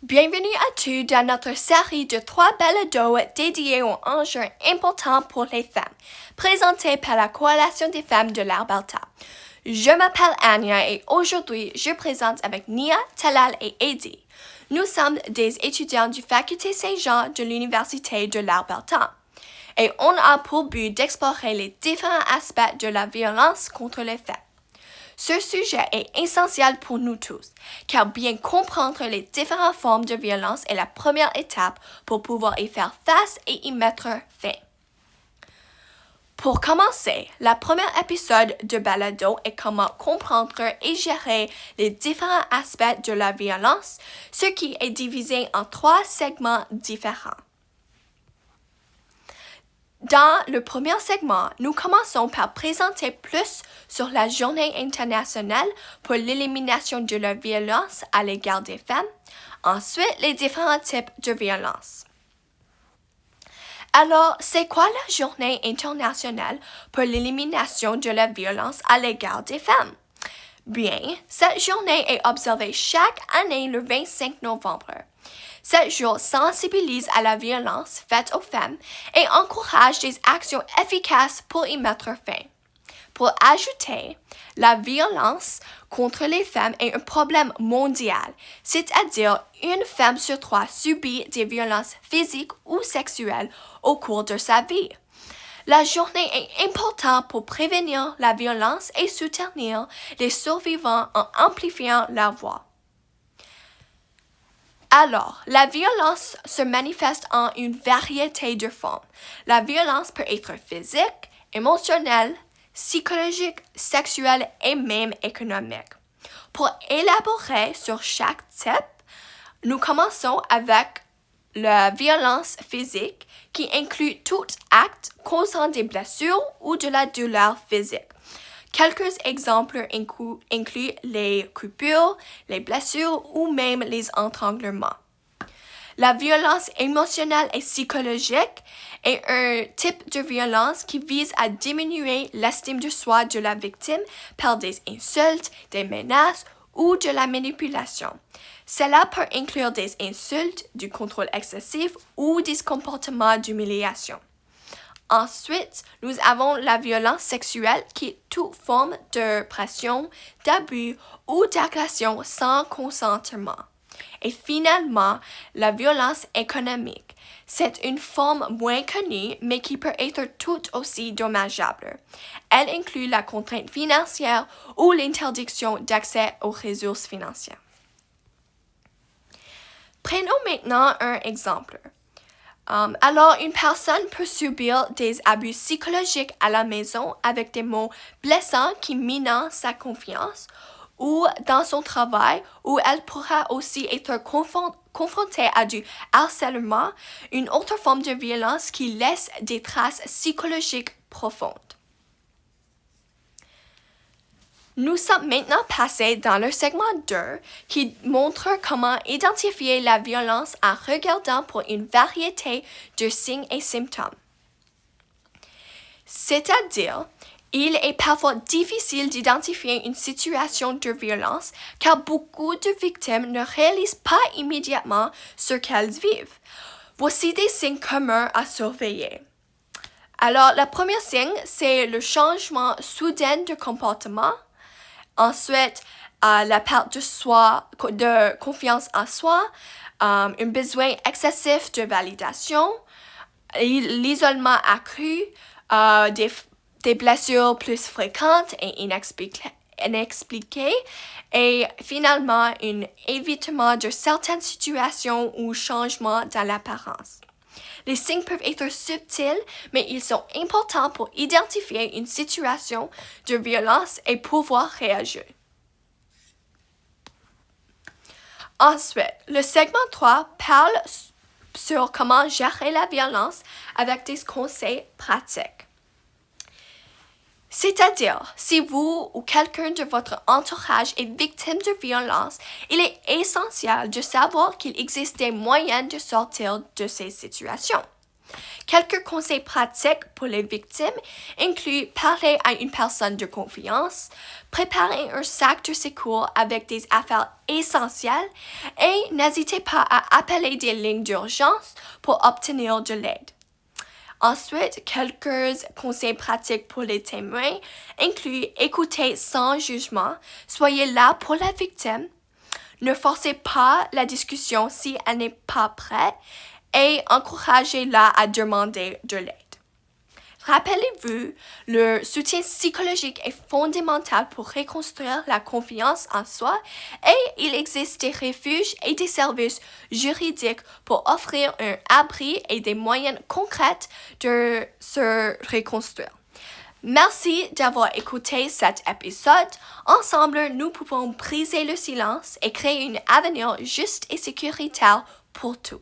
Bienvenue à tous dans notre série de 3 balados dédiés aux enjeux importants pour les femmes, présentés par la Coalition des femmes de l'Alberta. Je m'appelle Anya et aujourd'hui, je présente avec Nia, Talal et Eddie. Nous sommes des étudiants du Faculté Saint-Jean de l'Université de l'Alberta. Et on a pour but d'explorer les différents aspects de la violence contre les femmes. Ce sujet est essentiel pour nous tous, car bien comprendre les différentes formes de violence est la première étape pour pouvoir y faire face et y mettre fin. Pour commencer, le premier épisode de Balado est comment comprendre et gérer les différents aspects de la violence, ce qui est divisé en 3 segments différents. Dans le premier segment, nous commençons par présenter plus sur la Journée internationale pour l'élimination de la violence à l'égard des femmes, ensuite les différents types de violence. Alors, c'est quoi la Journée internationale pour l'élimination de la violence à l'égard des femmes? Bien, cette journée est observée chaque année le 25 novembre. Ce jour sensibilise à la violence faite aux femmes et encourage des actions efficaces pour y mettre fin. Pour ajouter, la violence contre les femmes est un problème mondial, c'est-à-dire une femme sur 3 subit des violences physiques ou sexuelles au cours de sa vie. La journée est importante pour prévenir la violence et soutenir les survivants en amplifiant leur voix. Alors, la violence se manifeste en une variété de formes. La violence peut être physique, émotionnelle, psychologique, sexuelle et même économique. Pour élaborer sur chaque type, nous commençons avec la violence physique qui inclut tout acte causant des blessures ou de la douleur physique. Quelques exemples incluent les coupures, les blessures ou même les étranglements. La violence émotionnelle et psychologique est un type de violence qui vise à diminuer l'estime de soi de la victime par des insultes, des menaces ou de la manipulation. Cela peut inclure des insultes, du contrôle excessif ou des comportements d'humiliation. Ensuite, nous avons la violence sexuelle qui est toute forme de pression, d'abus ou d'agression sans consentement. Et finalement, la violence économique. C'est une forme moins connue, mais qui peut être tout aussi dommageable. Elle inclut la contrainte financière ou l'interdiction d'accès aux ressources financières. Prenons maintenant un exemple. Alors, une personne peut subir des abus psychologiques à la maison avec des mots blessants qui minent sa confiance ou dans son travail, où elle pourra aussi être confrontée à du harcèlement, une autre forme de violence qui laisse des traces psychologiques profondes. Nous sommes maintenant passés dans le segment 2 qui montre comment identifier la violence en regardant pour une variété de signes et symptômes. C'est-à-dire, il est parfois difficile d'identifier une situation de violence car beaucoup de victimes ne réalisent pas immédiatement ce qu'elles vivent. Voici des signes communs à surveiller. Alors, le premier signe, c'est le changement soudain de comportement. Ensuite, la perte de confiance en soi, un besoin excessif de validation, l'isolement accru, des blessures plus fréquentes et inexpliquées, et finalement, un évitement de certaines situations ou changements dans l'apparence. Les signes peuvent être subtils, mais ils sont importants pour identifier une situation de violence et pouvoir réagir. Ensuite, le segment 3 parle sur comment gérer la violence avec des conseils pratiques. C'est-à-dire, si vous ou quelqu'un de votre entourage est victime de violence, il est essentiel de savoir qu'il existe des moyens de sortir de ces situations. Quelques conseils pratiques pour les victimes incluent parler à une personne de confiance, préparer un sac de secours avec des affaires essentielles et n'hésitez pas à appeler des lignes d'urgence pour obtenir de l'aide. Ensuite, quelques conseils pratiques pour les témoins incluent écouter sans jugement, soyez là pour la victime, ne forcez pas la discussion si elle n'est pas prête et encouragez-la à demander de l'aide. Rappelez-vous, le soutien psychologique est fondamental pour reconstruire la confiance en soi et il existe des refuges et des services juridiques pour offrir un abri et des moyens concrets de se reconstruire. Merci d'avoir écouté cet épisode. Ensemble, nous pouvons briser le silence et créer un avenir juste et sécuritaire pour tous.